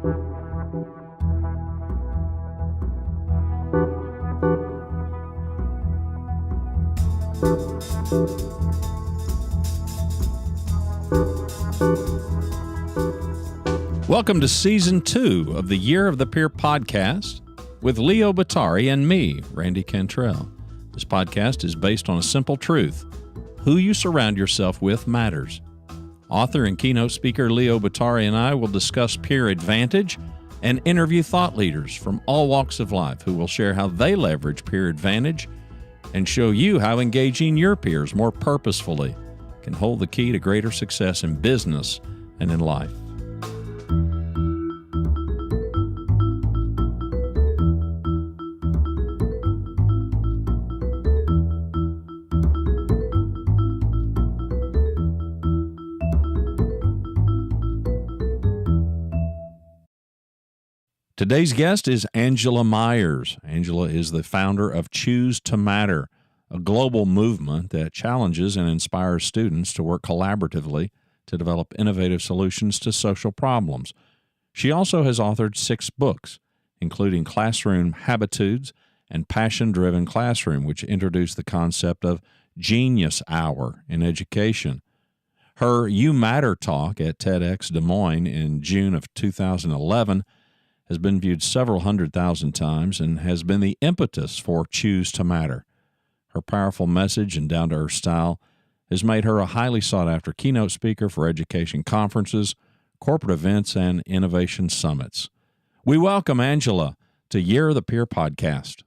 Welcome to Season 2 of the Year of the Peer podcast with Leo Batari and me, Randy Cantrell. This podcast is based on a simple truth. Who you surround yourself with matters. Author and keynote speaker Leo Batari and I will discuss peer advantage and interview thought leaders from all walks of life who will share how they leverage peer advantage and show you how engaging your peers more purposefully can hold the key to greater success in business and in life. Today's guest is Angela Maiers. Angela is the founder of Choose to Matter, a global movement that challenges and inspires students to work collaboratively to develop innovative solutions to social problems. She also has authored 6 books, including Classroom Habitudes and Passion-Driven Classroom, which introduced the concept of Genius Hour in education. Her You Matter talk at TEDx Des Moines in June of 2011 has been viewed several 100,000 times and has been the impetus for Choose to Matter. Her powerful message and down-to-earth style has made her a highly sought-after keynote speaker for education conferences, corporate events, and innovation summits. We welcome Angela to Year of the Peer podcast.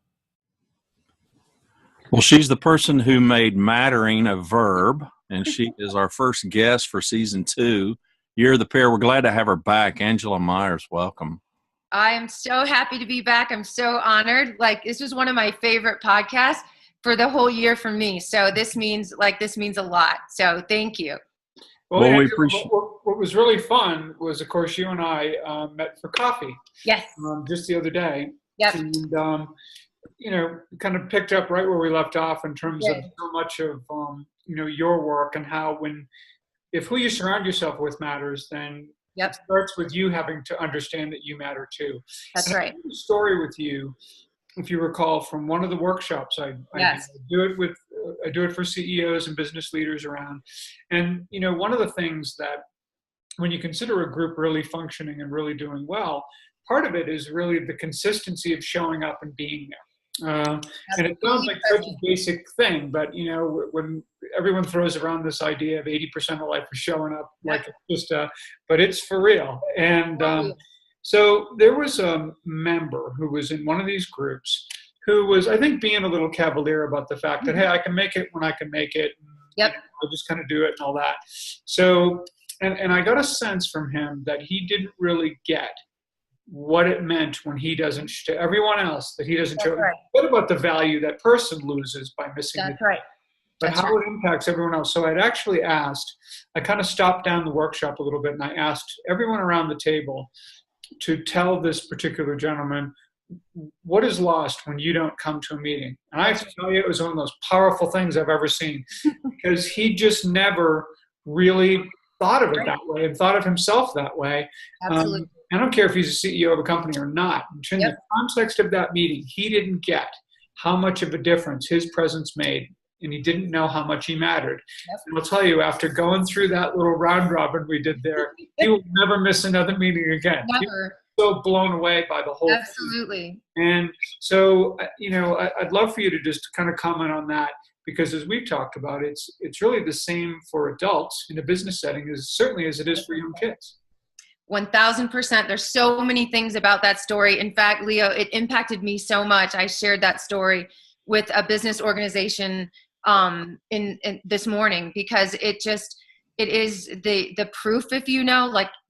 Well, she's the person who made mattering a verb, and she is our first guest for Season 2, Year of the Peer. We're glad to have her back. Angela Maiers, welcome. I am so happy to be back. I'm so honored. This was one of my favorite podcasts for the whole year for me. So this means a lot. So thank you. Well, we appreciate. What was really fun was, of course, you and I met for coffee. Yes. Just the other day. Yep. And kind of picked up right where we left off in terms of so much of your work and how if who you surround yourself with matters, then it starts with you having to understand that you matter too. That's right. I have a story with you, if you recall, from one of the workshops I do it for CEOs and business leaders around. And one of the things that when you consider a group really functioning and really doing well, part of it is really the consistency of showing up and being there. And it sounds like such a basic thing, but when everyone throws around this idea of 80% of life is showing up, like it's just but it's for real. And so there was a member who was in one of these groups who was, I think, being a little cavalier about the fact that, hey, I can make it when I can make it. I'll just kind of do it and all that. So, and I got a sense from him that he didn't really get what it meant when he doesn't show everyone else that he doesn't show. Right. What about the value that person loses by missing it? Right. But how it impacts everyone else. So I'd actually asked, I kind of stopped down the workshop a little bit and I asked everyone around the table to tell this particular gentleman what is lost when you don't come to a meeting. And I have to tell you, it was one of the most powerful things I've ever seen because he just never really thought of it that way and thought of himself that way. Absolutely. I don't care if he's a CEO of a company or not. In the context of that meeting, he didn't get how much of a difference his presence made, and he didn't know how much he mattered. And I'll tell you, after going through that little round robin we did there, he will never miss another meeting again. Never. He was so blown away by the whole Absolutely. thing. And so, I'd love for you to just kind of comment on that, because as we've talked about, it's really the same for adults in a business setting certainly as it is for young kids. 1000%. There's so many things about that story. In fact, Leo, it impacted me so much. I shared that story with a business organization in this morning because it is the proof, if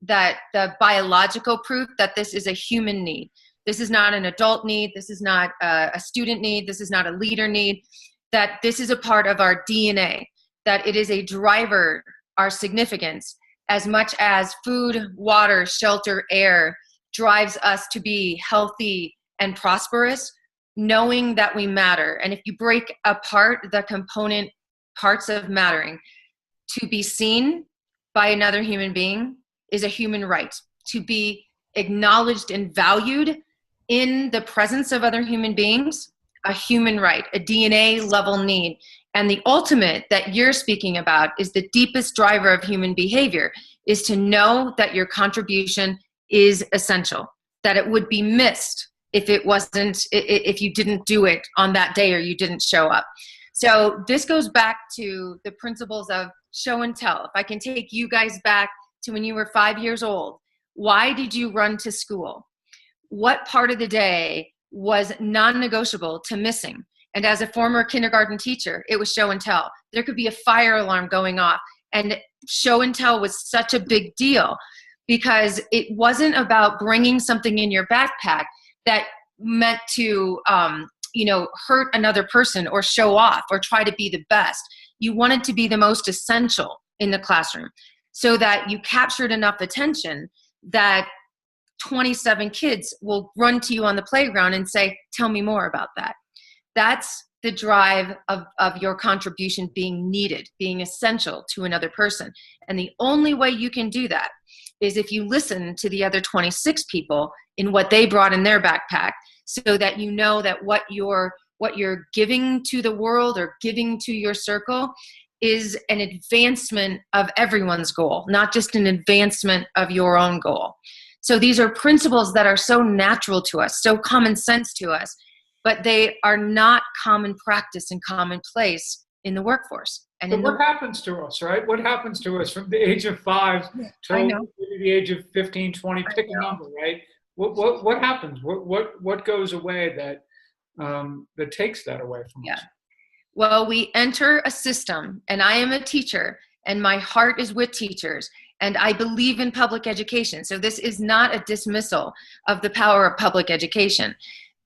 that the biological proof that this is a human need. This is not an adult need. This is not a student need. This is not a leader need. That this is a part of our DNA, that it is a driver, our significance, as much as food, water, shelter, air drives us to be healthy and prosperous, knowing that we matter. And if you break apart the component parts of mattering, to be seen by another human being is a human right. To be acknowledged and valued in the presence of other human beings, a human right, a DNA level need. And the ultimate that you're speaking about is the deepest driver of human behavior, is to know that your contribution is essential, that it would be missed if it wasn't, if you didn't do it on that day or you didn't show up. So this goes back to the principles of show and tell. If I can take you guys back to when you were 5 years old, why did you run to school? What part of the day was non-negotiable to missing? And as a former kindergarten teacher, it was show and tell. There could be a fire alarm going off, and show and tell was such a big deal because it wasn't about bringing something in your backpack that meant to hurt another person or show off or try to be the best. You wanted to be the most essential in the classroom so that you captured enough attention that 27 kids will run to you on the playground and say, tell me more about that. That's the drive of your contribution being needed, being essential to another person. And the only way you can do that is if you listen to the other 26 people in what they brought in their backpack, so that you know that what you're giving to the world or giving to your circle is an advancement of everyone's goal, not just an advancement of your own goal. So these are principles that are so natural to us, so common sense to us, but they are not common practice and commonplace in the workforce. And what happens to us, right? What happens to us from the age of 5 till the age of 15, 20, pick a number, right? What happens? What goes away that takes that away from us? Well, we enter a system, and I am a teacher, and my heart is with teachers, and I believe in public education. So this is not a dismissal of the power of public education,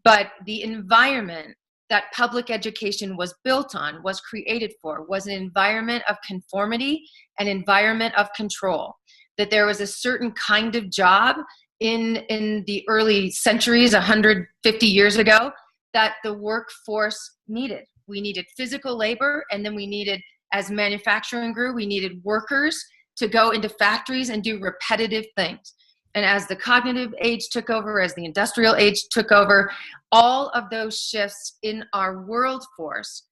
but the environment that public education was built on, was created for, was an environment of conformity, an environment of control. That there was a certain kind of job in the early centuries, 150 years ago, that the workforce needed. We needed physical labor, and then we needed, as manufacturing grew, we needed workers to go into factories and do repetitive things. And as the cognitive age took over, as the industrial age took over, all of those shifts in our world force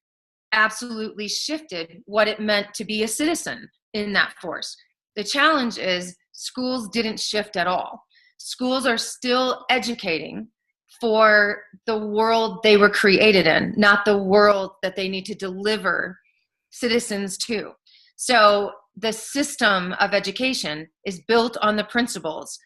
absolutely shifted what it meant to be a citizen in that force. The challenge is schools didn't shift at all. Schools are still educating for the world they were created in, not the world that they need to deliver citizens to. So the system of education is built on the principles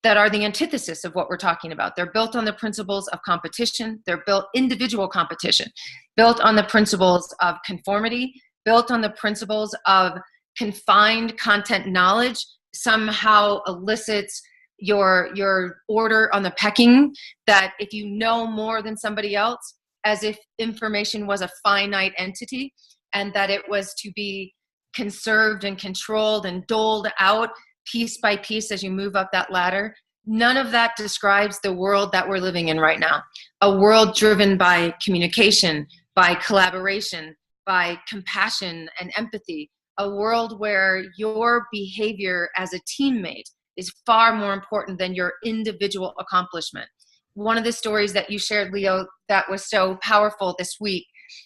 that are the antithesis of what we're talking about. They're built on the principles of competition. They're built individual competition, built on the principles of conformity, built on the principles of confined content knowledge somehow elicits your order on the pecking, that if you know more than somebody else, as if information was a finite entity and that it was to be conserved and controlled and doled out piece by piece as you move up that ladder. None of that describes the world that we're living in right now. A world driven by communication, by collaboration, by compassion and empathy. A world where your behavior as a teammate is far more important than your individual accomplishment. One of the stories that you shared, Leo, that was so powerful this week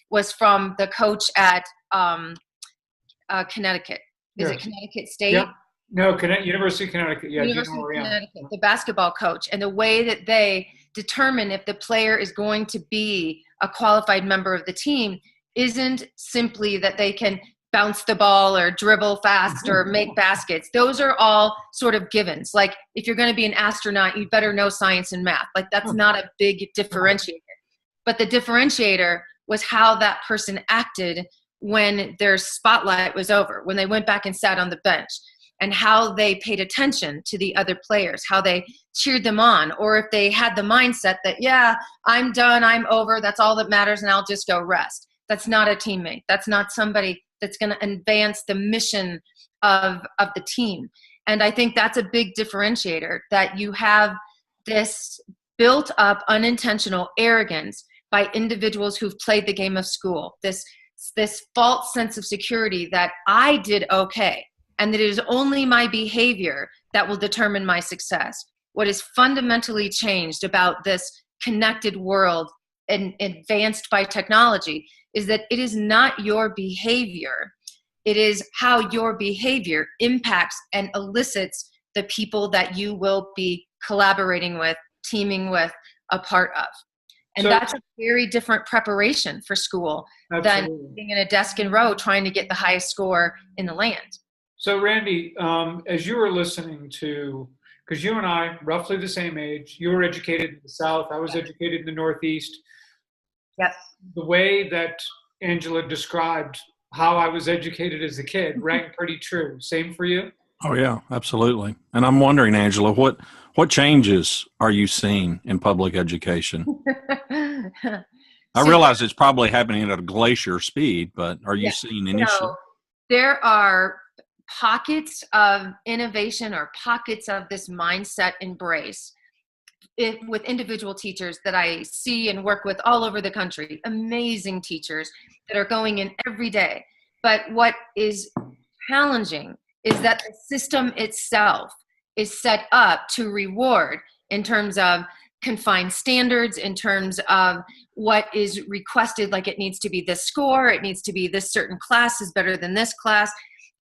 was from the coach at Connecticut. Is it Connecticut State? Yeah. No, University of Connecticut. Yeah, University of Connecticut, the basketball coach, and the way that they determine if the player is going to be a qualified member of the team isn't simply that they can bounce the ball or dribble fast or make baskets. Those are all sort of givens. Like if you're going to be an astronaut, you better know science and math. Like that's not a big differentiator. But the differentiator was how that person acted when their spotlight was over, when they went back and sat on the bench, and how they paid attention to the other players, how they cheered them on, or if they had the mindset that, yeah, I'm done, I'm over, that's all that matters, and I'll just go rest. That's not a teammate. That's not somebody that's going to advance the mission of the team. And I think that's a big differentiator, that you have this built up unintentional arrogance by individuals who've played the game of school, this false sense of security that I did okay, and that it is only my behavior that will determine my success. what is fundamentally changed about this connected world and advanced by technology is that it is not your behavior. It is how your behavior impacts and elicits the people that you will be collaborating with, teaming with, a part of. And that's a very different preparation for school than being in a desk in row trying to get the highest score in the land. So Randy, as you were listening to, because you and I, roughly the same age, you were educated in the South, I was educated in the Northeast. Yes. The way that Angela described how I was educated as a kid rang pretty true. Same for you? Oh yeah, absolutely. And I'm wondering, Angela, what changes are you seeing in public education? I realize it's probably happening at a glacier speed, but are you seeing any shift? There are pockets of innovation or pockets of this mindset embrace with individual teachers that I see and work with all over the country. Amazing teachers that are going in every day. But what is challenging is that the system itself is set up to reward in terms of confined standards, in terms of what is requested, like it needs to be this score, it needs to be this certain class is better than this class.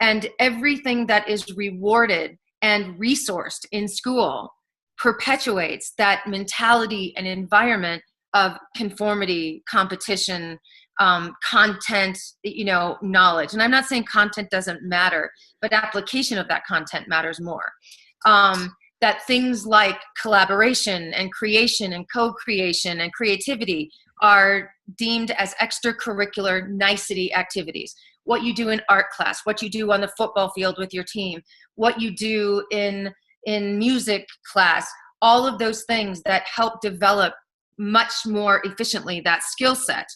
And everything that is rewarded and resourced in school perpetuates that mentality and environment of conformity, competition, content, knowledge. And I'm not saying content doesn't matter, but application of that content matters more. That things like collaboration and creation and co-creation and creativity are deemed as extracurricular nicety activities. What you do in art class, what you do on the football field with your team, what you do in music class, all of those things that help develop much more efficiently that skill set,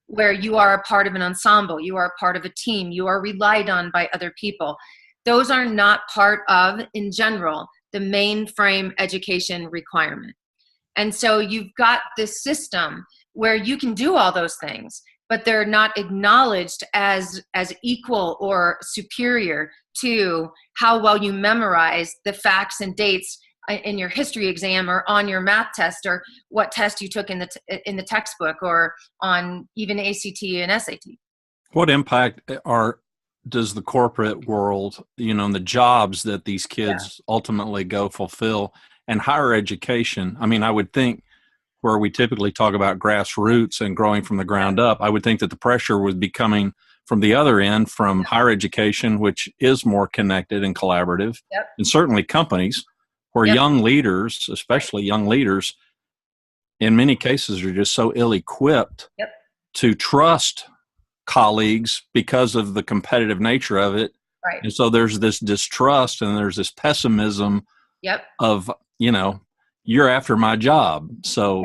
where you are a part of an ensemble, you are a part of a team, you are relied on by other people. Those are not part of, in general, the mainframe education requirement. And so you've got this system where you can do all those things, but they're not acknowledged as equal or superior to how well you memorize the facts and dates in your history exam or on your math test or what test you took in the textbook or on even ACT and SAT. What impact does the corporate world, and the jobs that these kids ultimately go fulfill, and higher education? I mean, I would think where we typically talk about grassroots and growing from the ground up, I would think that the pressure would be coming from the other end, from higher education, which is more connected and collaborative, and certainly companies where young leaders, especially young leaders, in many cases are just so ill-equipped to trust colleagues because of the competitive nature of it. Right. And so there's this distrust and there's this pessimism of, you're after my job. So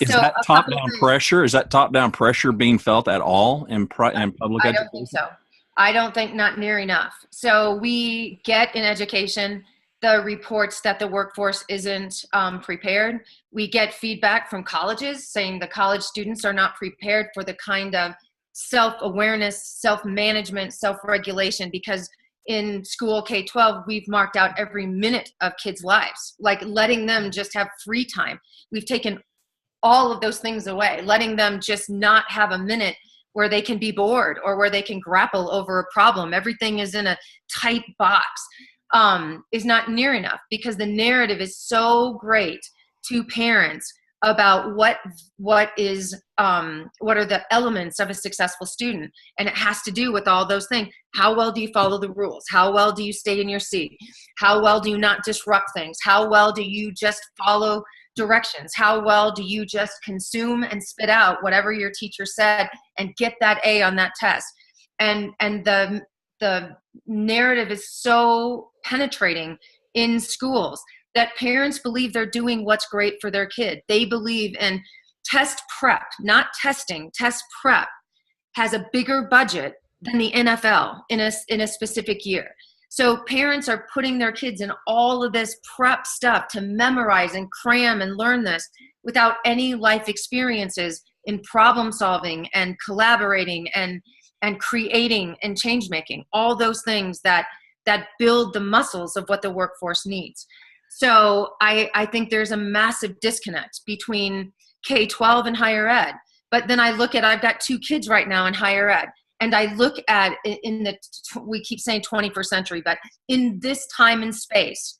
is that top-down pressure? Is that top-down pressure being felt at all in public education? I don't think so. I don't think not near enough. So we get in education the reports that the workforce isn't prepared. We get feedback from colleges saying the college students are not prepared for the kind of self-awareness, self-management, self-regulation, because in school K-12, we've marked out every minute of kids' lives, like letting them just have free time. We've taken all of those things away, letting them just not have a minute where they can be bored or where they can grapple over a problem. Everything is in a tight box. Is not near enough, because the narrative is so great to parents about what are the elements of a successful student. And it has to do with all those things. How well do you follow the rules? How well do you stay in your seat? How well do you not disrupt things? How well do you just follow directions? How well do you just consume and spit out whatever your teacher said and get that A on that test? And the narrative is so penetrating in schools that parents believe they're doing what's great for their kid. They believe in test prep, not testing. Test prep has a bigger budget than the NFL in a specific year. So parents are putting their kids in all of this prep stuff to memorize and cram and learn this without any life experiences in problem solving and collaborating and creating and change making, all those things that build the muscles of what the workforce needs. So I think there's a massive disconnect between K-12 and higher ed. But then I've got 2 kids right now in higher ed. And I look at we keep saying 21st century, but in this time and space,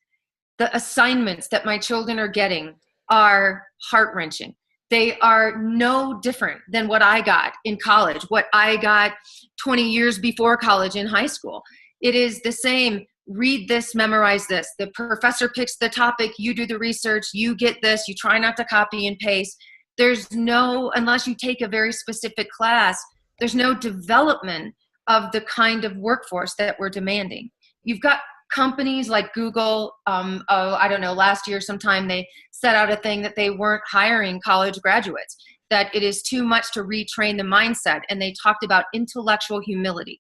the assignments that my children are getting are heart-wrenching. They are no different than what I got in college, what I got 20 years before college in high school. It is the same. Read this, memorize this. The professor picks the topic, you do the research, you get this, you try not to copy and paste. Unless you take a very specific class, there's no development of the kind of workforce that we're demanding. You've got companies like Google, I don't know, last year sometime they set out a thing that they weren't hiring college graduates, that it is too much to retrain the mindset. And they talked about intellectual humility,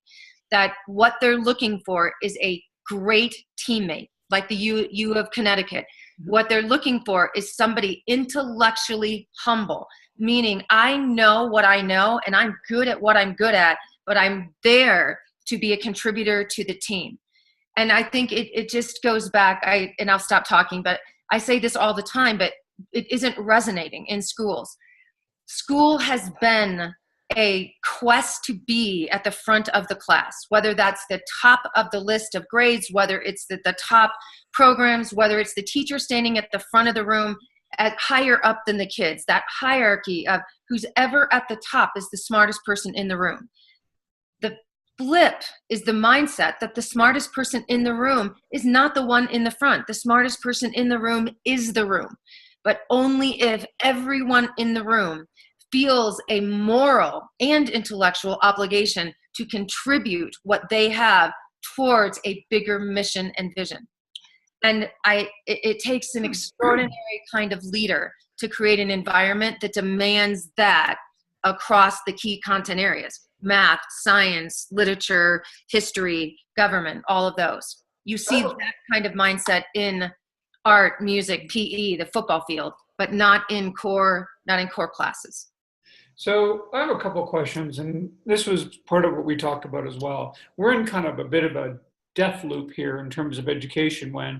that what they're looking for is a great teammate, like the U of Connecticut. What they're looking for is somebody intellectually humble, meaning I know what I know and I'm good at what I'm good at, but I'm there to be a contributor to the team. And I think it just goes back, and I'll stop talking, but I say this all the time, but it isn't resonating in schools. School has been a quest to be at the front of the class, whether that's the top of the list of grades, whether it's the top programs, whether it's the teacher standing at the front of the room at higher up than the kids, that hierarchy of who's ever at the top is the smartest person in the room. The flip is the mindset that the smartest person in the room is not the one in the front. The smartest person in the room is the room, but only if everyone in the room feels a moral and intellectual obligation to contribute what they have towards a bigger mission and vision. And it takes an extraordinary kind of leader to create an environment that demands that across the key content areas: math, science, literature, history, government, all of those. You see that kind of mindset in art, music, PE, the football field, but not in core classes. So I have a couple of questions, and this was part of what we talked about as well. We're in kind of a bit of a death loop here in terms of education, when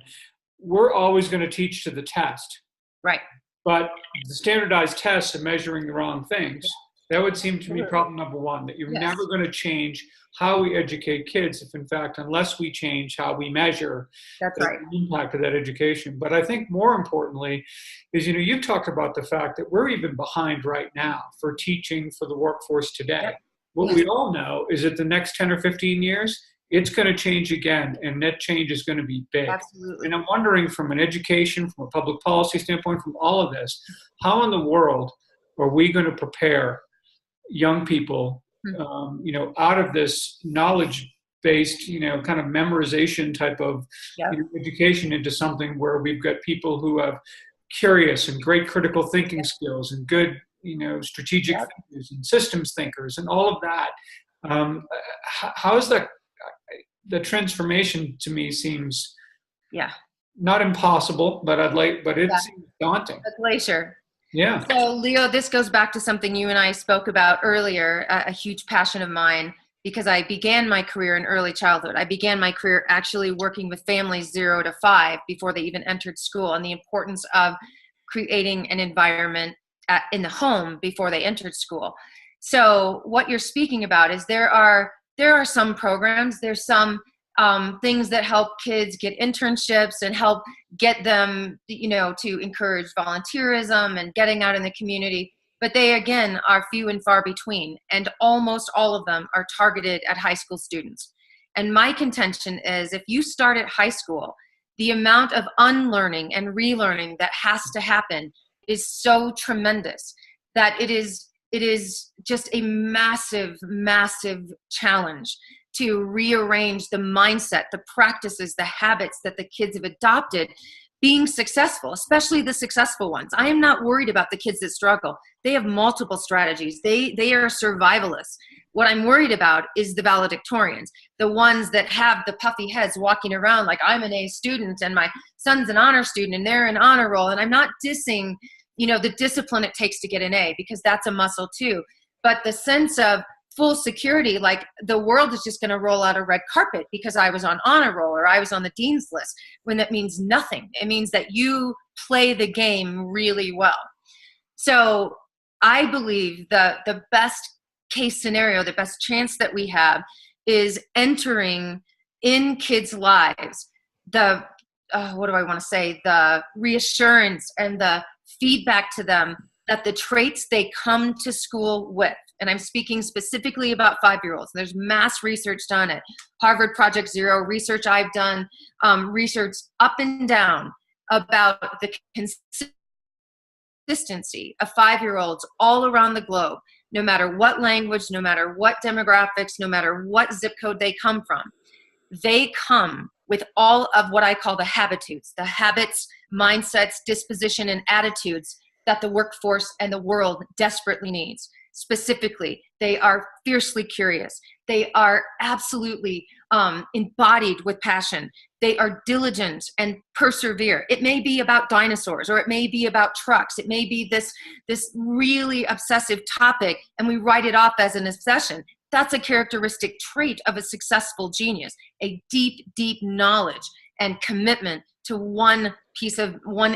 we're always going to teach to the test. Right. But the standardized tests are measuring the wrong things. That would seem to me problem number one, that you're never going to change how we educate kids if, in fact, unless we change how we measure the impact of that education. But I think more importantly is, you've talked about the fact that we're even behind right now for teaching for the workforce today. What we all know is that the next 10 or 15 years, it's going to change again, and that change is going to be big. Absolutely. And I'm wondering, from an education, from a public policy standpoint, from all of this, how in the world are we going to prepare young people, out of this knowledge-based, kind of memorization type of education into something where we've got people who have curious and great critical thinking skills and good, strategic thinkers and systems thinkers and all of that. How is that? The transformation to me seems not impossible, but it seems daunting. A glacier. Yeah. So Leo, this goes back to something you and I spoke about earlier, a huge passion of mine, because I began my career in early childhood. I began my career actually working with families 0 to 5 before they even entered school, and the importance of creating an environment in the home before they entered school. So what you're speaking about is there are some programs, there's some things that help kids get internships and help get them, to encourage volunteerism and getting out in the community. But they, again, are few and far between, and almost all of them are targeted at high school students. And my contention is, if you start at high school, the amount of unlearning and relearning that has to happen is so tremendous that it is just a massive, massive challenge to rearrange the mindset, the practices, the habits that the kids have adopted being successful, especially the successful ones. I am not worried about the kids that struggle. They have multiple strategies. They are survivalists. What I'm worried about is the valedictorians, the ones that have the puffy heads walking around like, I'm an A student and my son's an honor student and they're an honor roll. And I'm not dissing, the discipline it takes to get an A, because that's a muscle too. But the sense of full security, like the world is just going to roll out a red carpet because I was on honor roll or I was on the dean's list, when that means nothing. It means that you play the game really well. So I believe the best case scenario, the best chance that we have is entering in kids' lives the what do I want to say, the reassurance and the feedback to them that the traits they come to school with, and I'm speaking specifically about 5-year-olds. There's mass research done at Harvard Project Zero, research I've done, research up and down about the consistency of 5-year-olds all around the globe, no matter what language, no matter what demographics, no matter what zip code they come from. They come with all of what I call the habitudes, the habits, mindsets, disposition, and attitudes that the workforce and the world desperately needs. Specifically, they are fiercely curious. They are absolutely embodied with passion. They are diligent and persevere. It may be about dinosaurs, or it may be about trucks. It may be this really obsessive topic, and we write it off as an obsession. That's a characteristic trait of a successful genius, a deep, deep knowledge and commitment to one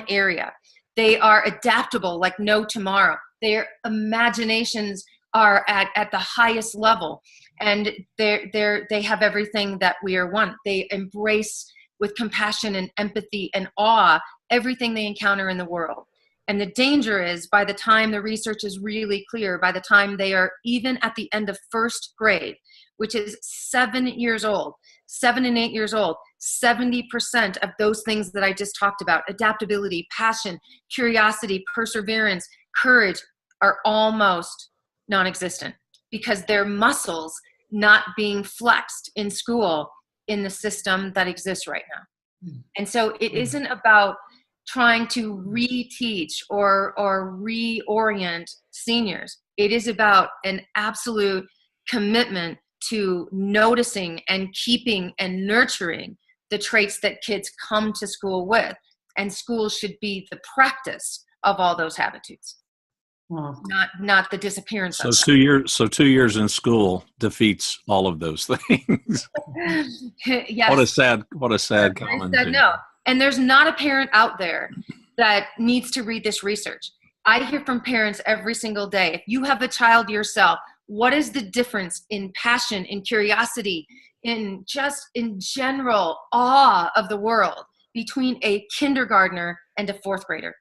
area. They are adaptable like no tomorrow. Their imaginations are at the highest level, and they have everything that we are one. They embrace with compassion and empathy and awe everything they encounter in the world. And the danger is, by the time the research is really clear, by the time they are even at the end of first grade, which is 7 years old, 7 and 8 years old, 70% of those things that I just talked about, adaptability, passion, curiosity, perseverance, courage, are almost non-existent because their muscles not being flexed in school in the system that exists right now. And so it isn't about trying to reteach or reorient seniors. It is about an absolute commitment to noticing and keeping and nurturing the traits that kids come to school with. And school should be the practice of all those habitudes. Wow. Not the disappearance of them. 2 years in school defeats all of those things. Yes. What a sad comment. I said no. And there's not a parent out there that needs to read this research. I hear from parents every single day. If you have a child yourself, what is the difference in passion, in curiosity, in general awe of the world between a kindergartner and a 4th grader?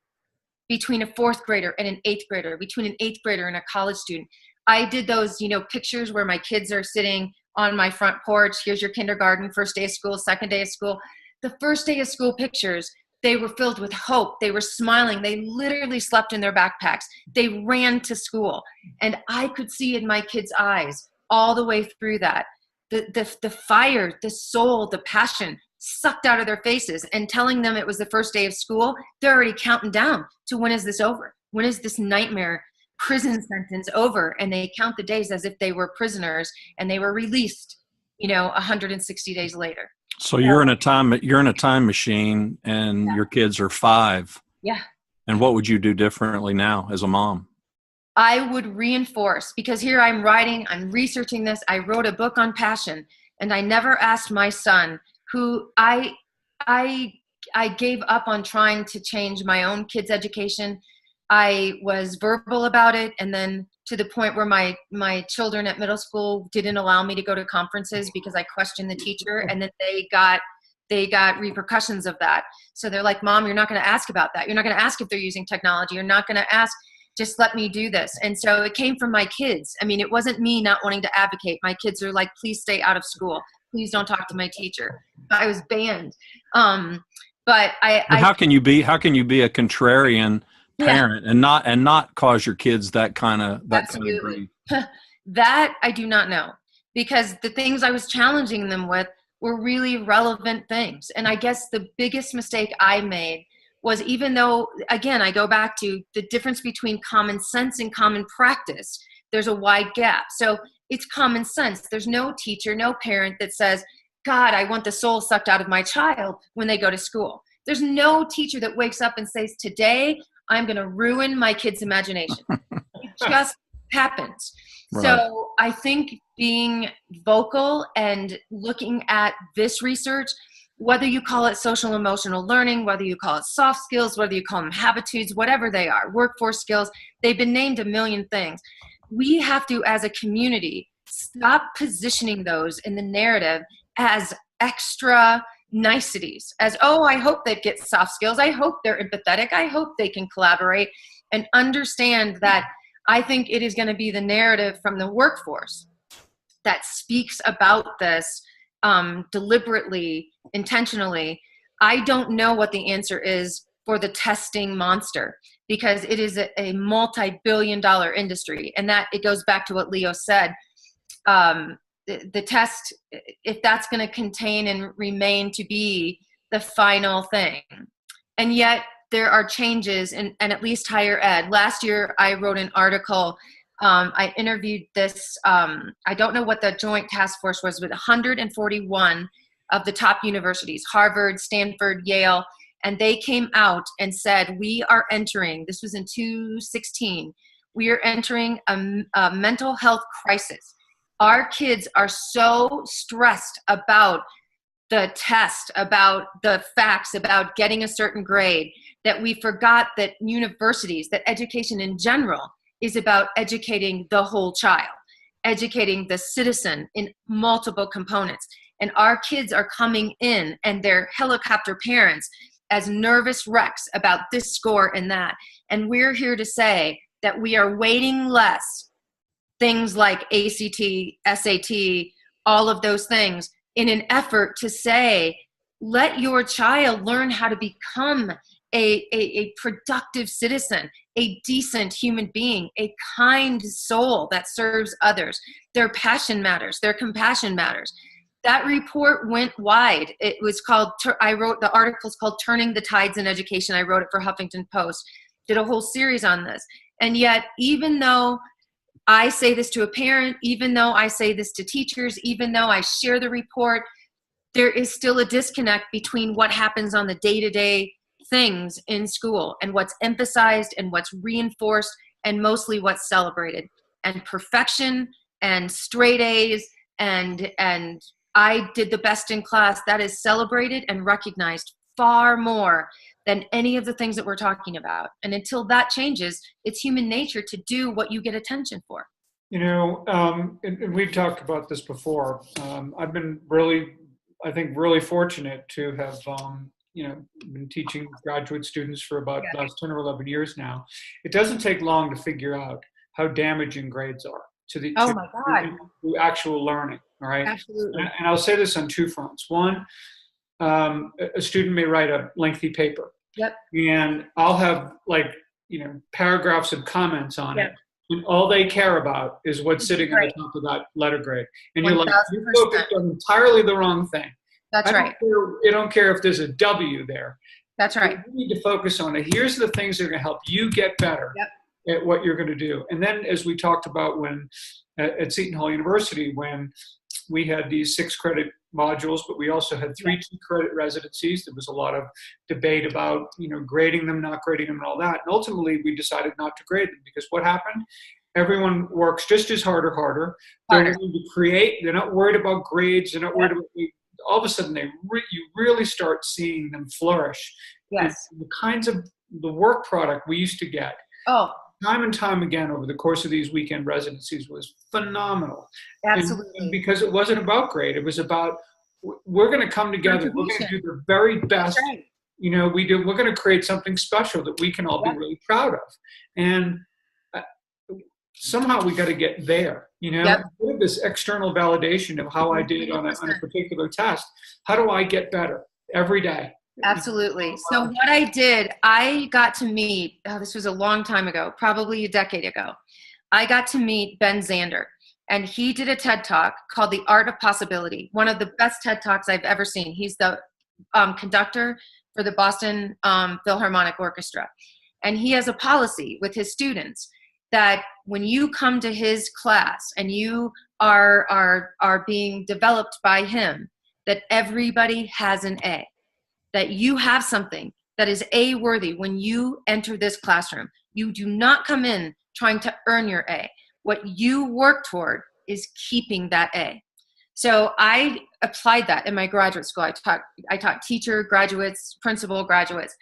Between a 4th grader and an 8th grader, between an 8th grader and a college student. I did those, pictures where my kids are sitting on my front porch. Here's your kindergarten, first day of school, second day of school. The first day of school pictures, they were filled with hope. They were smiling. They literally slept in their backpacks. They ran to school. And I could see in my kids' eyes all the way through that, the fire, the soul, the passion sucked out of their faces, and telling them it was the first day of school, they're already counting down to when is this over? When is this nightmare prison sentence over? And they count the days as if they were prisoners and they were released, 160 days later. So you're in a time machine, and your kids are 5. Yeah. And what would you do differently now as a mom? I would reinforce, because here I'm researching this. I wrote a book on passion, and I never asked my son, who I gave up on trying to change my own kids' education. I was verbal about it, and then to the point where my children at middle school didn't allow me to go to conferences because I questioned the teacher, and then they got repercussions of that. So they're like, Mom, you're not going to ask about that. You're not going to ask if they're using technology. You're not going to ask. Just let me do this. And so it came from my kids. I mean, it wasn't me not wanting to advocate. My kids are like, please stay out of school. Please don't talk to my teacher. I was banned. But how can you be a contrarian parent and not cause your kids that kind of grief? That I do not know, because the things I was challenging them with were really relevant things. And I guess the biggest mistake I made was, even though, again, I go back to the difference between common sense and common practice, there's a wide gap. So it's common sense. There's no teacher, no parent that says, God, I want the soul sucked out of my child when they go to school. There's no teacher that wakes up and says, today I'm going to ruin my kid's imagination. happens. Right. So I think being vocal and looking at this research, whether you call it social emotional learning, whether you call it soft skills, whether you call them habitudes, whatever they are, workforce skills, they've been named a million things. We have to, as a community, stop positioning those in the narrative as extra niceties, as, oh, I hope they get soft skills. I hope they're empathetic. I hope they can collaborate, and understand that I think it is going to be the narrative from the workforce that speaks about this deliberately, intentionally. I don't know what the answer is for the testing monster, because it is a multi-billion-dollar industry. And that it goes back to what Leo said. The test, if that's going to contain and remain to be the final thing. And yet there are changes in at least higher ed. Last year, I wrote an article. I interviewed this, I don't know what the joint task force was, but 141 of the top universities, Harvard, Stanford, Yale, and they came out and said, we are entering, this was in 2016, we are entering a mental health crisis. Our kids are so stressed about the test, about the facts, about getting a certain grade, that we forgot that universities, that education in general is about educating the whole child, educating the citizen in multiple components. And our kids are coming in and they're helicopter parents as nervous wrecks about this score and that. And we're here to say that we are weighting less things like ACT, SAT, all of those things, in an effort to say, let your child learn how to become a productive citizen, a decent human being, a kind soul that serves others. Their passion matters. Their compassion matters. That report went wide. It was called, the article's called Turning the Tides in Education. I wrote it for Huffington Post, did a whole series on this. And yet, even though I say this to a parent, even though I say this to teachers, even though I share the report, there is still a disconnect between what happens on the day-to-day things in school and what's emphasized and what's reinforced and mostly what's celebrated. And perfection and straight A's and I did the best in class, that is celebrated and recognized far more than any of the things that we're talking about. And until that changes, it's human nature to do what you get attention for. You know, and we've talked about this before. I've been really fortunate to have, been teaching graduate students for about the last 10 or 11 years now. It doesn't take long to figure out how damaging grades are to actual learning. All right. Absolutely. And I'll say this on two fronts. One, a student may write a lengthy paper. Yep. And I'll have paragraphs of comments on it. And all they care about is what's sitting on the top of that letter grade. And you're like, you focused on entirely the wrong thing. That's right. I don't care if there's a W there. That's right. You need to focus on it. Here's the things that are going to help you get better at what you're going to do. And then, as we talked about when at Seton Hall University, when we had these 6-credit modules, but we also had 3 2-credit residencies. There was a lot of debate about, grading them, not grading them, and all that. And ultimately, we decided not to grade them because what happened? Everyone works just as hard or harder. They're going to create. They're not worried about grades. They're not worried about. All of a sudden, you really start seeing them flourish. Yes. And the kinds of the work product we used to get. Oh. Time and time again over the course of these weekend residencies was phenomenal. Absolutely. And because it wasn't about grade, it was about we're going to come together. We're going to do the very best. Right. We're going to create something special that we can all be really proud of. And somehow we got to get there. With this external validation of how I did on a particular test. How do I get better every day? Absolutely. So what I did, I got to meet, this was a long time ago, probably a decade ago. I got to meet Ben Zander, and he did a TED Talk called The Art of Possibility, one of the best TED Talks I've ever seen. He's the conductor for the Boston Philharmonic Orchestra. And he has a policy with his students that when you come to his class and you are being developed by him, that everybody has an A. That you have something that is A worthy when you enter this classroom. You do not come in trying to earn your A. What you work toward is keeping that A. So I applied that in my graduate school. I taught teacher, graduates, principal, graduates,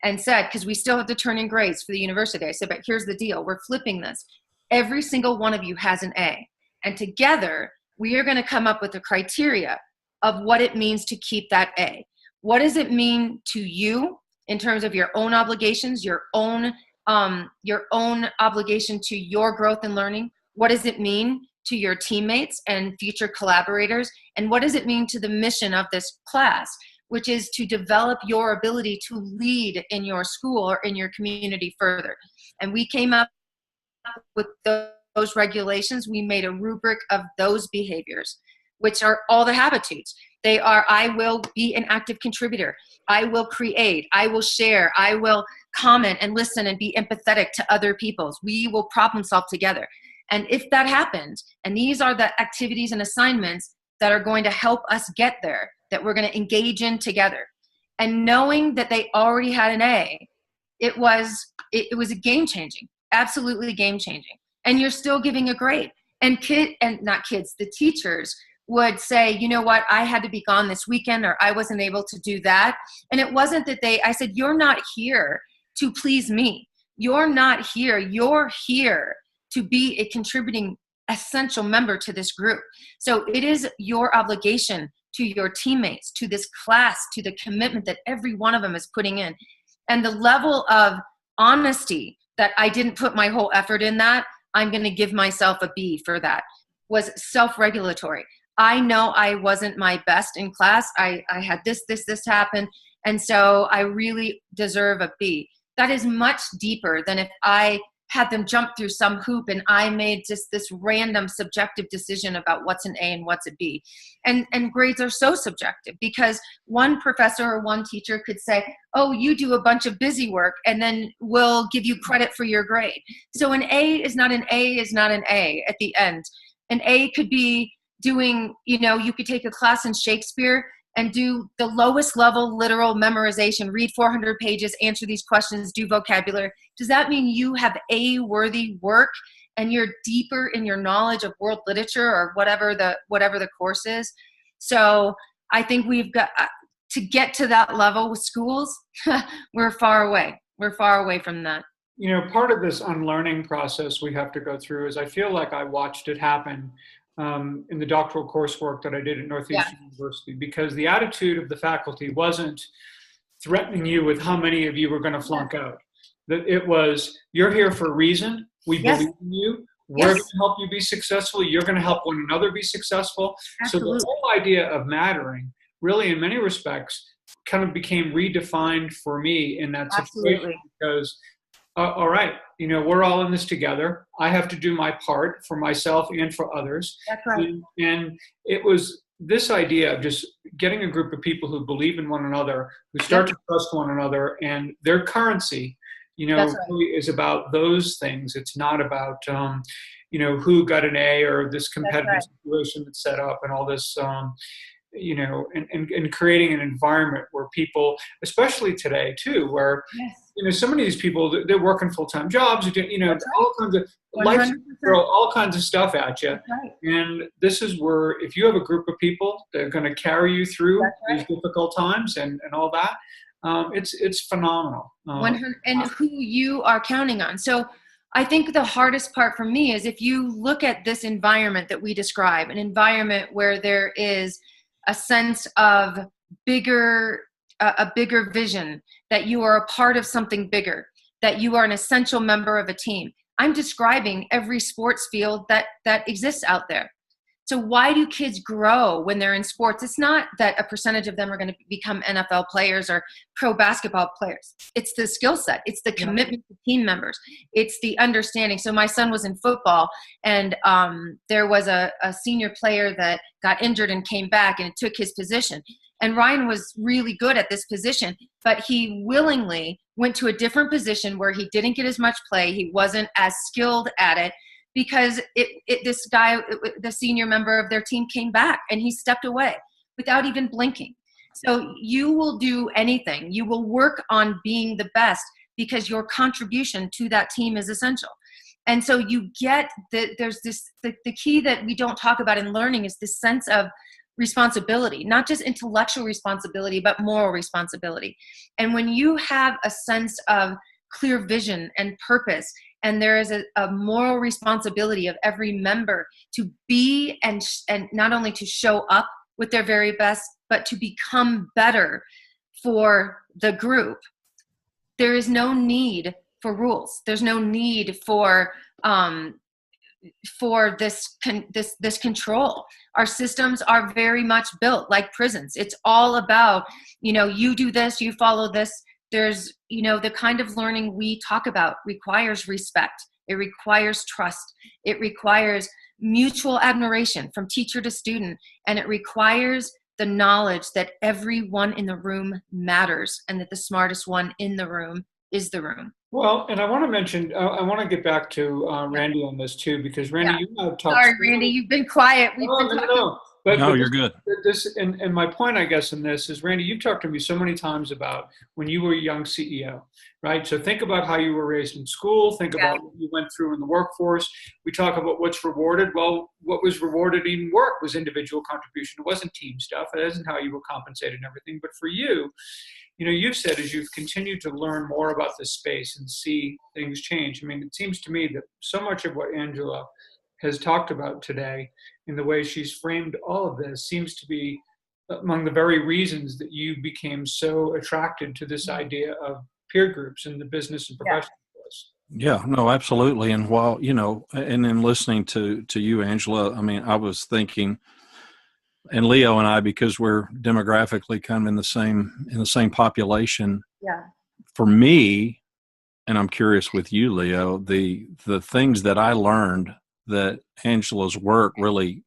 and said, because we still have to turn in grades for the university, I said, but here's the deal. We're flipping this. Every single one of you has an A. And together, we are going to come up with a criteria of what it means to keep that A. What does it mean to you in terms of your own obligations, your own obligation to your growth and learning? What does it mean to your teammates and future collaborators? And what does it mean to the mission of this class, which is to develop your ability to lead in your school or in your community further? And we came up with those regulations. We made a rubric of those behaviors, which are all the habitudes. They are, I will be an active contributor. I will create. I will share. I will comment and listen and be empathetic to other people's. We will problem solve together. And if that happens, and these are the activities and assignments that are going to help us get there, that we're going to engage in together. And knowing that they already had an A, it was a game changing, absolutely game changing. And you're still giving a grade. And the teachers would say, you know what, I had to be gone this weekend, or I wasn't able to do that. And it wasn't that I said, you're not here to please me. You're not here. You're here to be a contributing essential member to this group. So it is your obligation to your teammates, to this class, to the commitment that every one of them is putting in. And the level of honesty that I didn't put my whole effort in that, I'm going to give myself a B for that, was self-regulatory. I know I wasn't my best in class. I had this happen. And so I really deserve a B. That is much deeper than if I had them jump through some hoop and I made just this random subjective decision about what's an A and what's a B. And grades are so subjective, because one professor or one teacher could say, oh, you do a bunch of busy work and then we'll give you credit for your grade. So an A is not an A is not an A at the end. An A could be doing, you could take a class in Shakespeare and do the lowest level literal memorization, read 400 pages, answer these questions, do vocabulary. Does that mean you have A-worthy work and you're deeper in your knowledge of world literature or whatever the course is? So I think we've got to get to that level with schools. We're far away. We're far away from that. Part of this unlearning process we have to go through is, I feel like I watched it happen in the doctoral coursework that I did at Northeastern University, because the attitude of the faculty wasn't threatening you with how many of you were going to flunk out. That it was, you're here for a reason. We believe in you. We're going to help you be successful. You're going to help one another be successful. Absolutely. So the whole idea of mattering really, in many respects, kind of became redefined for me in that situation. Because all right, we're all in this together. I have to do my part for myself and for others. That's right. And it was this idea of just getting a group of people who believe in one another, who start to trust one another, and their currency, really is about those things. It's not about, who got an A or this competitive situation that's set up and all this, and creating an environment where people, especially today too, where, so many of these people, they're working full-time jobs, all kinds of life, throw all kinds of stuff at you. And this is where, if you have a group of people that are going to carry you through these difficult times and all that, it's phenomenal. And who you are counting on. So I think the hardest part for me is, if you look at this environment that we describe, an environment where there is a sense of a bigger vision, that you are a part of something bigger, that you are an essential member of a team. I'm describing every sports field that exists out there. So why do kids grow when they're in sports? It's not that a percentage of them are going to become NFL players or pro basketball players. It's the skill set. It's the commitment to team members. It's the understanding. So my son was in football, and there was a senior player that got injured and came back, and it took his position. And Ryan was really good at this position, but he willingly went to a different position where he didn't get as much play. He wasn't as skilled at it, because this guy, the senior member of their team, came back and he stepped away without even blinking. So you will do anything. You will work on being the best because your contribution to that team is essential. And so you get that there's this, the key that we don't talk about in learning is this sense of responsibility, not just intellectual responsibility, but moral responsibility. And when you have a sense of clear vision and purpose, and there is a moral responsibility of every member to be and not only to show up with their very best, but to become better for the group, there is no need for rules. There's no need for this control. Our systems are very much built like prisons. It's all about, you do this, you follow this. There's, the kind of learning we talk about requires respect. It requires trust. It requires mutual admiration from teacher to student. And it requires the knowledge that everyone in the room matters and that the smartest one in the room is the room. Well, and I want to mention, I want to get back to Randy on this too, because Randy, you have talked. Sorry, Randy, you've been quiet. But you're good. This and my point, I guess, in this is, Randy, you've talked to me so many times about when you were a young CEO, right? So think about how you were raised in school. Think about what you went through in the workforce. We talk about what's rewarded. Well, what was rewarded in work was individual contribution. It wasn't team stuff. It isn't how you were compensated and everything. But for you, you've said as you've continued to learn more about this space and see things change. I mean, it seems to me that so much of what Angela has talked about today in the way she's framed all of this seems to be among the very reasons that you became so attracted to this idea of peer groups in the business and professional place. Yeah, no, absolutely. And while, and in listening to you, Angela, I mean, I was thinking, and Leo and I, because we're demographically kind of in the same population. Yeah. For me, and I'm curious with you, Leo, the things that I learned that Angela's work really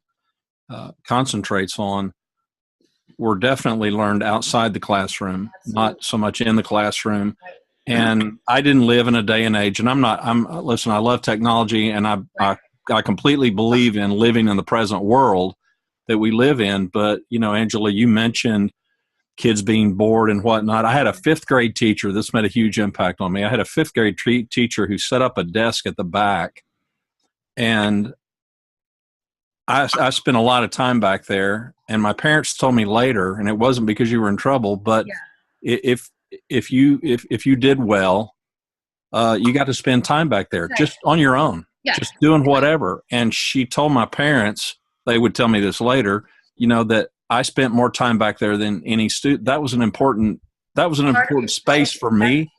concentrates on were definitely learned outside the classroom, not so much in the classroom. Right. And I didn't live in a day and age, and listen, I love technology, and I completely believe in living in the present world that we live in. But, Angela, you mentioned kids being bored and whatnot. I had a fifth grade teacher. This made a huge impact on me. I had a fifth grade teacher who set up a desk at the back, and I spent a lot of time back there. And my parents told me later, and it wasn't because you were in trouble, but if you did well, you got to spend time back there just on your own, just doing whatever. And she told my parents, they would tell me this later, that I spent more time back there than any student. That was an important space for me,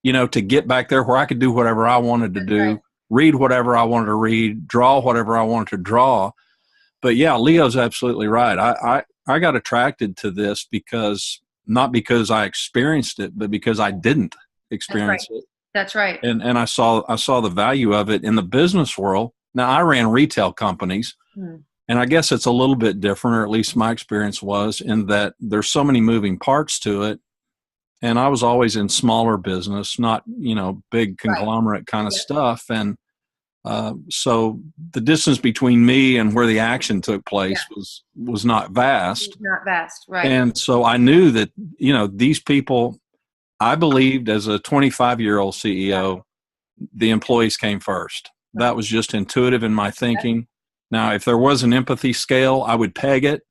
to get back there where I could do whatever I wanted to do, read whatever I wanted to read, draw whatever I wanted to draw. But yeah, Leo's absolutely right. I got attracted to this not because I experienced it, but because I didn't experience it. That's right. And I saw the value of it in the business world. Now, I ran retail companies, and I guess it's a little bit different, or at least my experience was, in that there's so many moving parts to it. And I was always in smaller business, not, big conglomerate kind of stuff. And so the distance between me and where the action took place was not vast. Not vast, right. And so I knew that, these people, I believed as a 25-year-old CEO, the employees came first. That was just intuitive in my thinking. Now, if there was an empathy scale, I would peg it.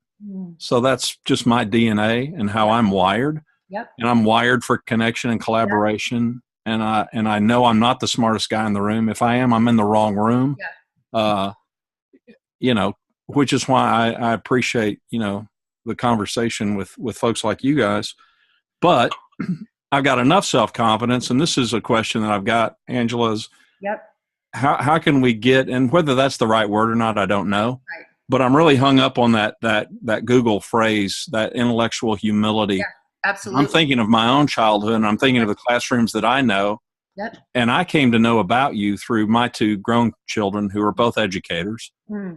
So that's just my DNA and how I'm wired. Yep. And I'm wired for connection and collaboration. And I know I'm not the smartest guy in the room. If I am, I'm in the wrong room. Which is why I appreciate, the conversation with folks like you guys. But I've got enough self-confidence, and this is a question that I've got, Angela's. How can we get, and whether that's the right word or not, I don't know. Right. But I'm really hung up on that Google phrase, that intellectual humility. Yeah, absolutely. I'm thinking of my own childhood, and I'm thinking of the classrooms that I know. Yep. And I came to know about you through my two grown children who are both educators.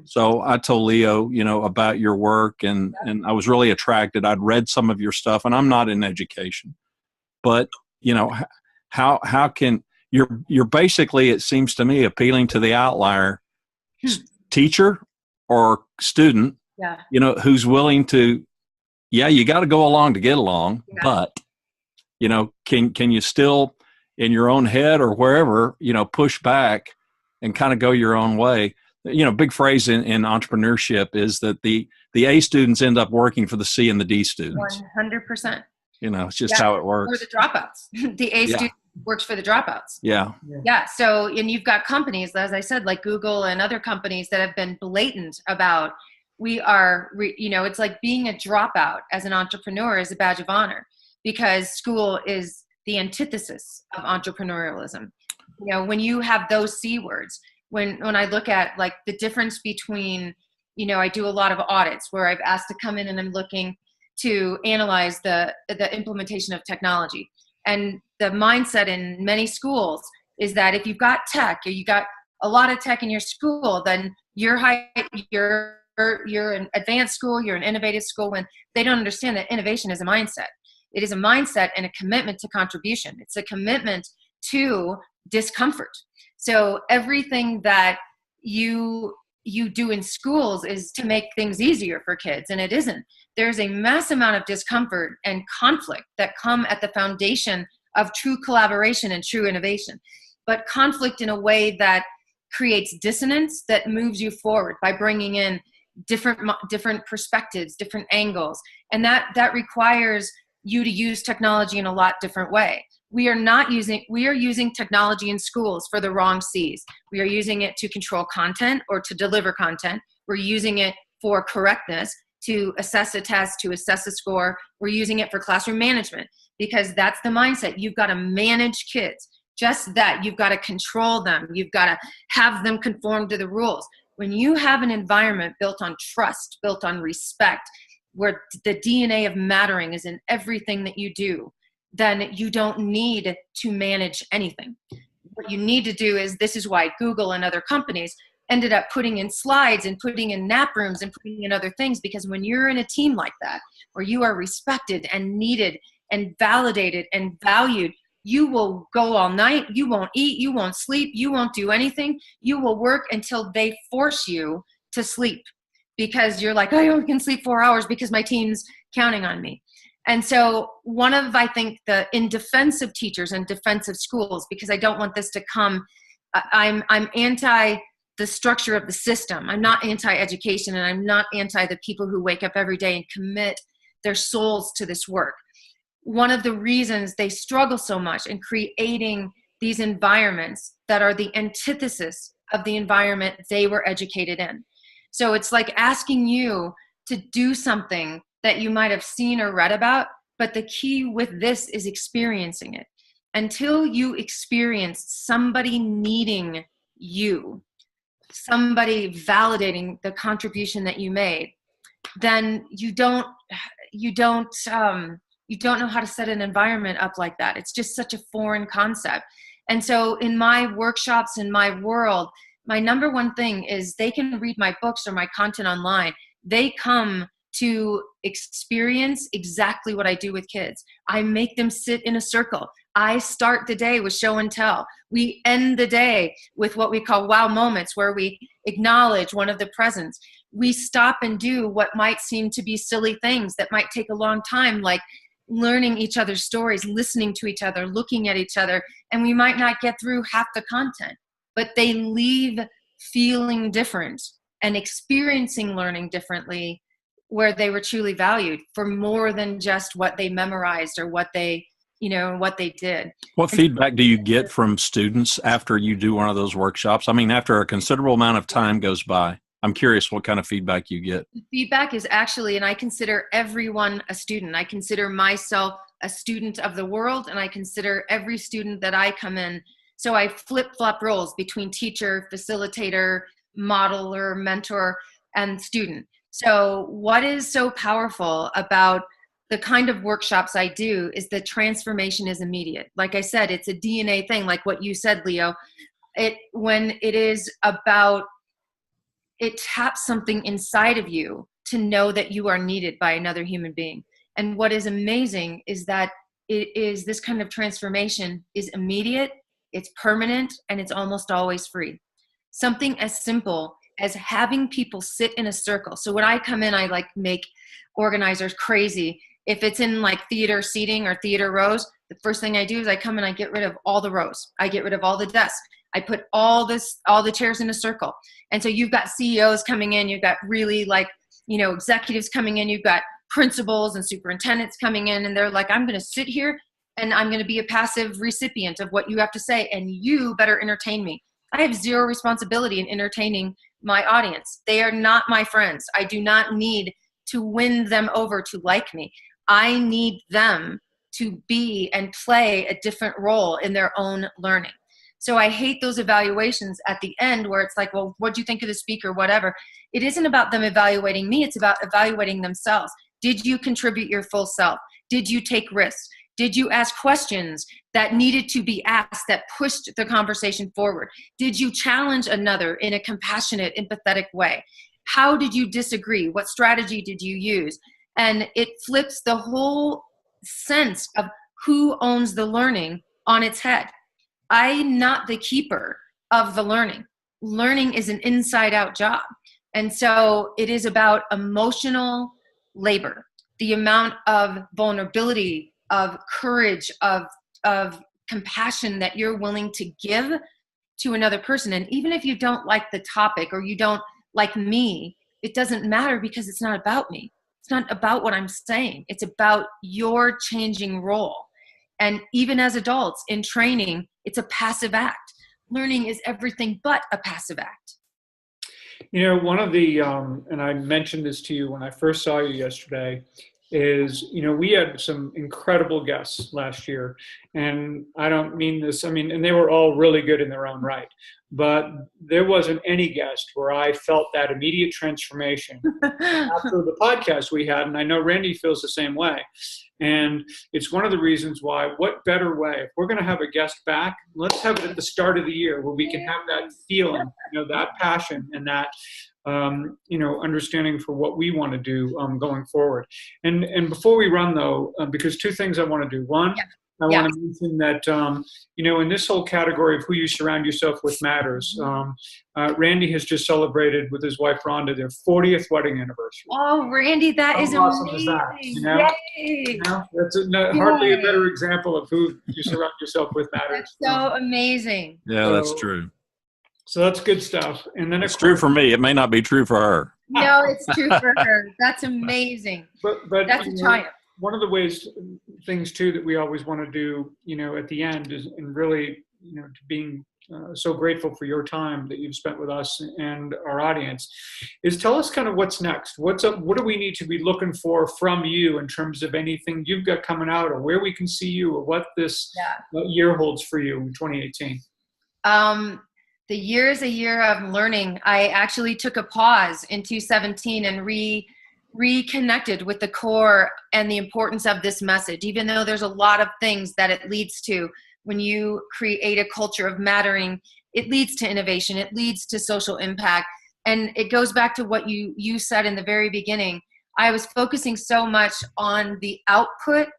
So I told Leo, about your work, and I was really attracted. I'd read some of your stuff, and I'm not in education. But, how can you're basically, it seems to me, appealing to the outlier teacher or student, who's willing to, you got to go along to get along, but, can you still, in your own head or wherever, push back and kind of go your own way. Big phrase in entrepreneurship is that the A students end up working for the C and the D students. 100%. It's just how it works. Or the dropouts. The A student works for the dropouts. Yeah. So, and you've got companies, as I said, like Google and other companies that have been blatant about it's like being a dropout as an entrepreneur is a badge of honor, because school is the antithesis of entrepreneurialism. When you have those C words, when I look at like the difference between, I do a lot of audits where I've asked to come in and I'm looking to analyze the implementation of technology. And the mindset in many schools is that if you've got tech, or you got a lot of tech in your school, then you're an advanced school, you're an innovative school, when they don't understand that innovation is a mindset. It is a mindset and a commitment to contribution. It's a commitment to discomfort. So everything that you do in schools is to make things easier for kids, and it isn't. There's a mass amount of discomfort and conflict that come at the foundation of true collaboration and true innovation, but conflict in a way that creates dissonance that moves you forward by bringing in different perspectives, different angles. And that requires you to use technology in a lot different way. We are using technology in schools for the wrong C's. We are using it to control content or to deliver content. We're using it for correctness, to assess a test, to assess a score. We're using it for classroom management, because that's the mindset. You've got to manage kids. Just that. You've got to control them. You've got to have them conform to the rules. When you have an environment built on trust, built on respect, where the DNA of mattering is in everything that you do, then you don't need to manage anything. What you need to do is, this is why Google and other companies ended up putting in slides and putting in nap rooms and putting in other things, because when you're in a team like that, where you are respected and needed and validated and valued, you will go all night, you won't eat, you won't sleep, you won't do anything. You will work until they force you to sleep, because you're like, I only can sleep 4 hours because my team's counting on me. And so I think in defense of teachers and defense of schools, because I don't want this to come, I'm anti the structure of the system. I'm not anti-education, and I'm not anti the people who wake up every day and commit their souls to this work. One of the reasons they struggle so much in creating these environments that are the antithesis of the environment they were educated in. So it's like asking you to do something that you might have seen or read about, but the key with this is experiencing it. Until you experience somebody needing you, somebody validating the contribution that you made, then you don't know how to set an environment up like that. It's just such a foreign concept. And so in my workshops, in my world, my number one thing is they can read my books or my content online. They come to experience exactly what I do with kids. I make them sit in a circle. I start the day with show and tell. We end the day with what we call wow moments, where we acknowledge one of the presents. We stop and do what might seem to be silly things that might take a long time, like learning each other's stories, listening to each other, looking at each other, and we might not get through half the content, but they leave feeling different and experiencing learning differently, where they were truly valued for more than just what they memorized or what they did. What feedback do you get from students after you do one of those workshops? I mean, after a considerable amount of time goes by, I'm curious what kind of feedback you get. The feedback is actually, and I consider everyone a student. I consider myself a student of the world, and I consider every student that I come in. So I flip-flop roles between teacher, facilitator, modeler, mentor, and student. So what is so powerful about the kind of workshops I do is the transformation is immediate. Like I said, it's a DNA thing, like what you said, Leo. When it is about, it taps something inside of you to know that you are needed by another human being. And what is amazing is that this kind of transformation is immediate, it's permanent, and it's almost always free. Something as simple as having people sit in a circle. So when I come in, I make organizers crazy. If it's in theater seating or theater rows, the first thing I do is I come and I get rid of all the rows. I get rid of all the desks. I put all the chairs in a circle. And so you've got CEOs coming in, you've got really like, executives coming in, you've got principals and superintendents coming in, and they're like, I'm going to sit here and I'm going to be a passive recipient of what you have to say, and you better entertain me. I have zero responsibility in entertaining my audience. They are not my friends. I do not need to win them over to like me. I need them to be and play a different role in their own learning. So I hate those evaluations at the end where it's like, well, what do you think of the speaker, whatever. It isn't about them evaluating me. It's about evaluating themselves. Did you contribute your full self? Did you take risks? Did you ask questions that needed to be asked that pushed the conversation forward? Did you challenge another in a compassionate, empathetic way? How did you disagree? What strategy did you use? And it flips the whole sense of who owns the learning on its head. I'm not the keeper of the learning. Learning is an inside-out job. And so it is about emotional labor, the amount of vulnerability, of courage, of compassion that you're willing to give to another person. And even if you don't like the topic or you don't like me, it doesn't matter because it's not about me. It's not about what I'm saying. It's about your changing role. And even as adults in training, it's a passive act. Learning is everything but a passive act. One of the, and I mentioned this to you when I first saw you yesterday, is, we had some incredible guests last year. And I don't mean this, and they were all really good in their own right. But there wasn't any guest where I felt that immediate transformation after the podcast we had. And I know Randy feels the same way. And it's one of the reasons why, what better way, if we're going to have a guest back, let's have it at the start of the year where we can have that feeling, that passion and that, understanding for what we want to do going forward. And before we run though, because two things I want to do. One, I want to mention that, in this whole category of who you surround yourself with matters, Randy has just celebrated with his wife, Rhonda, their 40th wedding anniversary. Oh, Randy, that is awesome amazing. Is that, Yay. That's hardly a better example of who you surround yourself with matters. That's so amazing. Yeah, that's true. So that's good stuff. And then it's true for me. It may not be true for her. No, it's true for her. That's amazing. But that's a triumph. One of the things too that we always want to do, at the end is, and really, being so grateful for your time that you've spent with us and our audience, is tell us kind of what's next. What's up? What do we need to be looking for from you in terms of anything you've got coming out, or where we can see you, or what this year holds for you in 2018? The year is a year of learning. I actually took a pause in 2017 and reconnected with the core and the importance of this message, even though there's a lot of things that it leads to. When you create a culture of mattering, it leads to innovation, it leads to social impact. And it goes back to what you said in the very beginning. I was focusing so much on the output,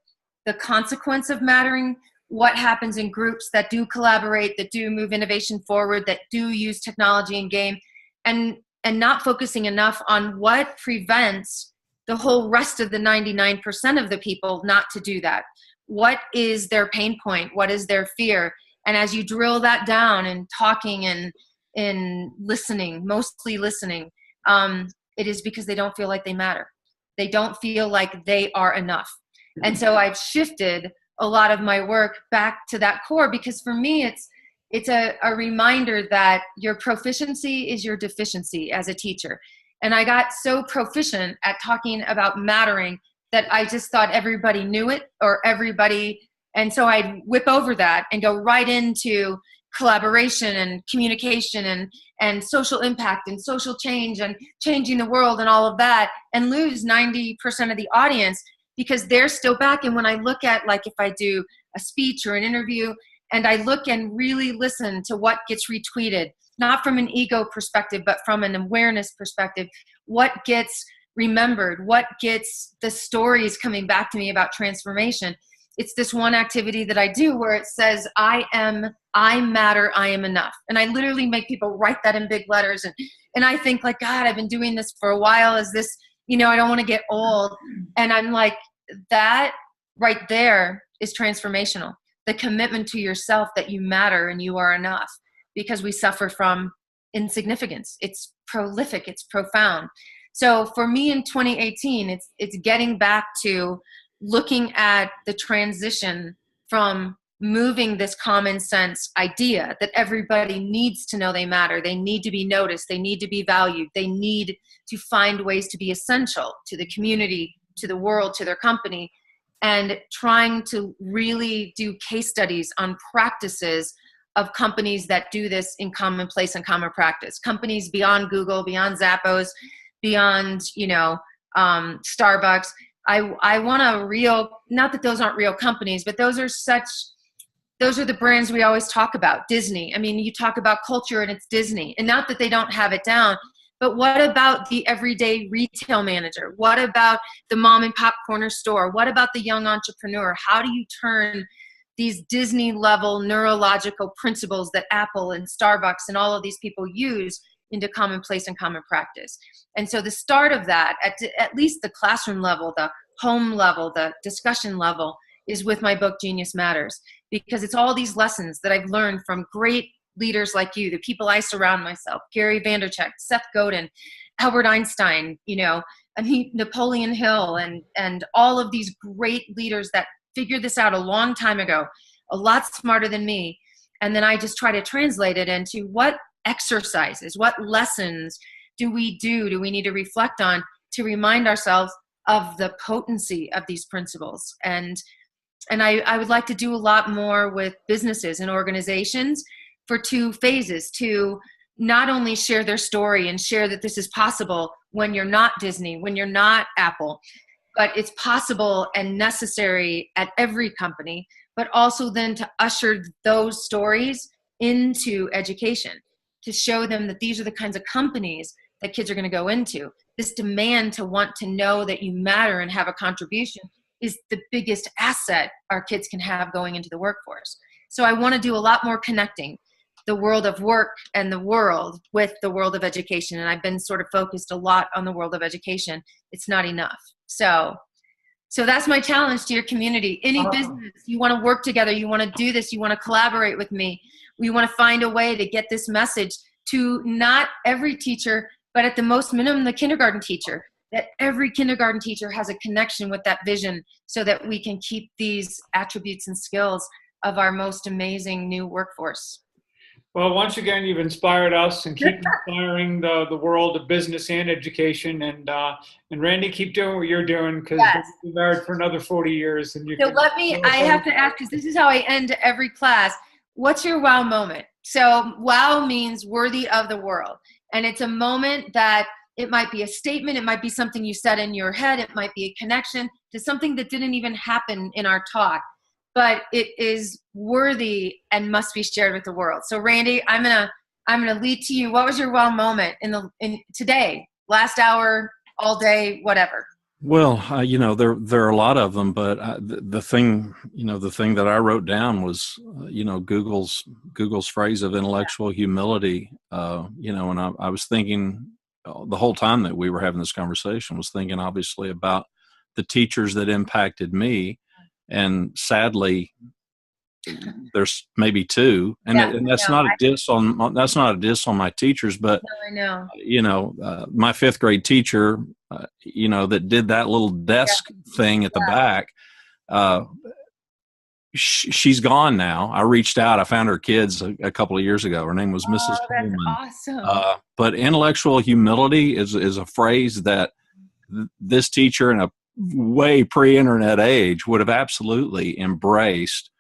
the consequence of mattering, what happens in groups that do collaborate, that do move innovation forward, that do use technology and game, and not focusing enough on what prevents the whole rest of the 99% of the people not to do that. What is their pain point? What is their fear? And as you drill that down and talking and listening, mostly listening, it is because they don't feel like they matter. They don't feel like they are enough. And so I've shifted a lot of my work back to that core, because for me, it's a reminder that your proficiency is your deficiency as a teacher. And I got so proficient at talking about mattering that I just thought everybody knew it, or everybody, and so I'd whip over that and go right into collaboration and communication and social impact and social change and changing the world and all of that, and lose 90% of the audience because they're still back. And when I look at, like, if I do a speech or an interview and I look and really listen to what gets retweeted, not from an ego perspective, but from an awareness perspective, what gets remembered, what gets the stories coming back to me about transformation, it's this one activity that I do where it says, I matter, I am enough. And I literally make people write that in big letters. And I think, like, God, I've been doing this for a while. Is this, I don't want to get old. And I'm like, that right there is transformational. The commitment to yourself that you matter and you are enough, because we suffer from insignificance. It's prolific, it's profound. So for me in 2018, it's getting back to looking at the transition from moving this common sense idea that everybody needs to know they matter. They need to be noticed. They need to be valued. They need to find ways to be essential to the community, to the world, to their company, and trying to really do case studies on practices of companies that do this in commonplace and common practice. Companies beyond Google, beyond Zappos, beyond, Starbucks. I want a real, not that those aren't real companies, but those are the brands we always talk about. Disney. I mean, you talk about culture and it's Disney, and not that they don't have it down, but what about the everyday retail manager? What about the mom and pop corner store? What about the young entrepreneur? How do you turn these Disney level neurological principles that Apple and Starbucks and all of these people use into commonplace and common practice? And so the start of that, at least the classroom level, the home level, the discussion level, is with my book, Genius Matters, because it's all these lessons that I've learned from great leaders like you, the people I surround myself, Gary Vaynerchuk, Seth Godin, Albert Einstein, Napoleon Hill, and all of these great leaders that figured this out a long time ago, a lot smarter than me. And then I just try to translate it into what exercises, what lessons do we need to reflect on to remind ourselves of the potency of these principles. And I would like to do a lot more with businesses and organizations for two phases, to not only share their story and share that this is possible when you're not Disney, when you're not Apple, but it's possible and necessary at every company, but also then to usher those stories into education, to show them that these are the kinds of companies that kids are going to go into. This demand to want to know that you matter and have a contribution is the biggest asset our kids can have going into the workforce. So I want to do a lot more connecting the world of work and the world with the world of education. And I've been sort of focused a lot on the world of education. It's not enough. So that's my challenge to your community. Any business, you want to work together, you want to do this, you want to collaborate with me. We want to find a way to get this message to not every teacher, but at the most minimum, the kindergarten teacher, that every kindergarten teacher has a connection with that vision so that we can keep these attributes and skills of our most amazing new workforce. Well, once again, you've inspired us and keep inspiring the world of business and education. And Randy, keep doing what you're doing, because you'll be married for another 40 years. And I have to ask, because this is how I end every class. What's your wow moment? So wow means worthy of the world. And it's a moment that it might be a statement. It might be something you said in your head. It might be a connection to something that didn't even happen in our talk, but it is worthy and must be shared with the world. So Randy, I'm gonna lead to you. What was your wow moment in today, last hour, all day, whatever? Well, there are a lot of them, but the thing that I wrote down was, Google's phrase of intellectual humility. And I was thinking the whole time that we were having this conversation, was thinking obviously about the teachers that impacted me. And sadly, there's maybe two, and that's not a diss on my teachers, but no, I know. My fifth grade teacher, that did that little desk thing at the back. She's gone now. I reached out. I found her kids a couple of years ago. Her name was Mrs. Coleman. Awesome. But intellectual humility is a phrase that this teacher in a way pre-internet age would have absolutely embraced.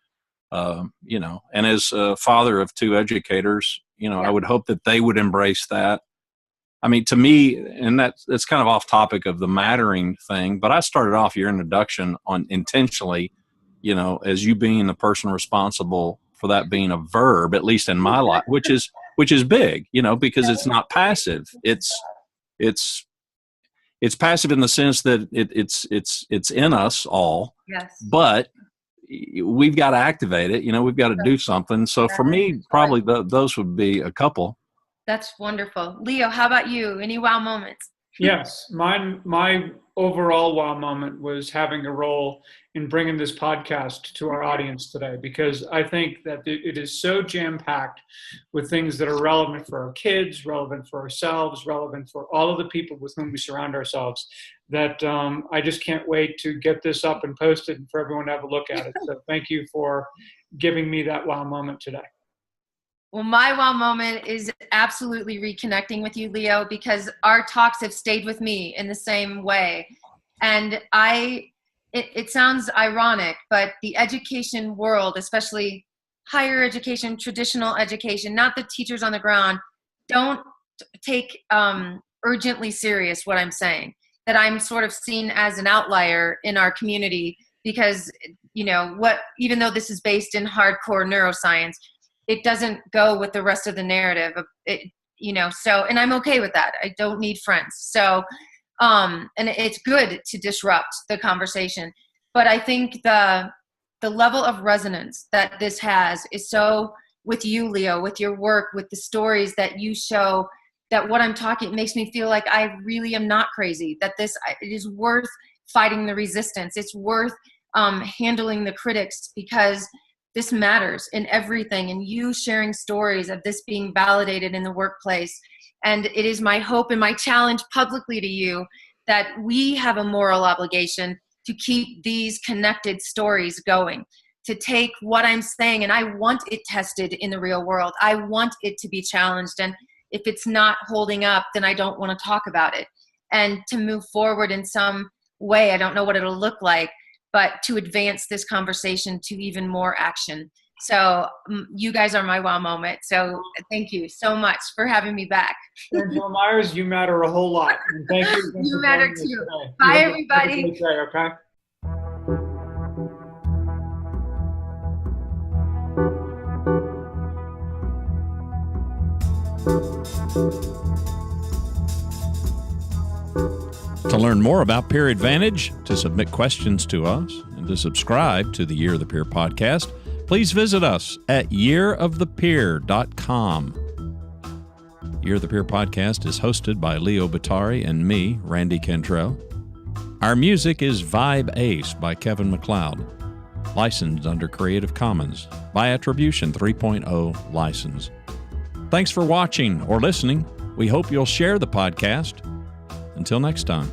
And as a father of two educators, I would hope that they would embrace that. I mean, to me, and that's kind of off topic of the mattering thing, but I started off your introduction on intentionally, as you being the person responsible for that being a verb, at least in my life, which is big, because it's not passive. It's passive in the sense that it's in us all, but we've got to activate it. We've got to do something. So for me, probably those would be a couple. That's wonderful. Leo, how about you? Any wow moments? Yes. My overall wow moment was having a role in bringing this podcast to our audience today, because I think that it is so jam-packed with things that are relevant for our kids, relevant for ourselves, relevant for all of the people with whom we surround ourselves, that I just can't wait to get this up and posted and for everyone to have a look at it. So thank you for giving me that wow moment today. Well, my wow moment is absolutely reconnecting with you, Leo, because our talks have stayed with me in the same way. And it sounds ironic, but the education world, especially higher education, traditional education, not the teachers on the ground, don't take urgently serious what I'm saying, that I'm sort of seen as an outlier in our community because, even though this is based in hardcore neuroscience, it doesn't go with the rest of the narrative. And I'm okay with that. I don't need friends. So, and it's good to disrupt the conversation. But I think the level of resonance that this has is so with you, Leo, with your work, with the stories that you show, that what I'm talking, it makes me feel like I really am not crazy, that it is worth fighting the resistance. It's worth handling the critics, because this matters in everything, and you sharing stories of this being validated in the workplace. And it is my hope and my challenge publicly to you that we have a moral obligation to keep these connected stories going, to take what I'm saying, and I want it tested in the real world. I want it to be challenged. And if it's not holding up, then I don't want to talk about it. And to move forward in some way, I don't know what it'll look like, but to advance this conversation to even more action. So you guys are my wow moment. So thank you so much for having me back. Angela Maiers, you matter a whole lot. And thank you. You matter too. Bye, everybody. Have a great day, okay? To learn more about Peer Advantage, to submit questions to us, and to subscribe to the Year of the Peer podcast, please visit us at yearofthepeer.com. Year of the Peer podcast is hosted by Leo Batari and me, Randy Cantrell. Our music is Vibe Ace by Kevin MacLeod, licensed under Creative Commons by Attribution 3.0 license. Thanks for watching or listening. We hope you'll share the podcast. Until next time.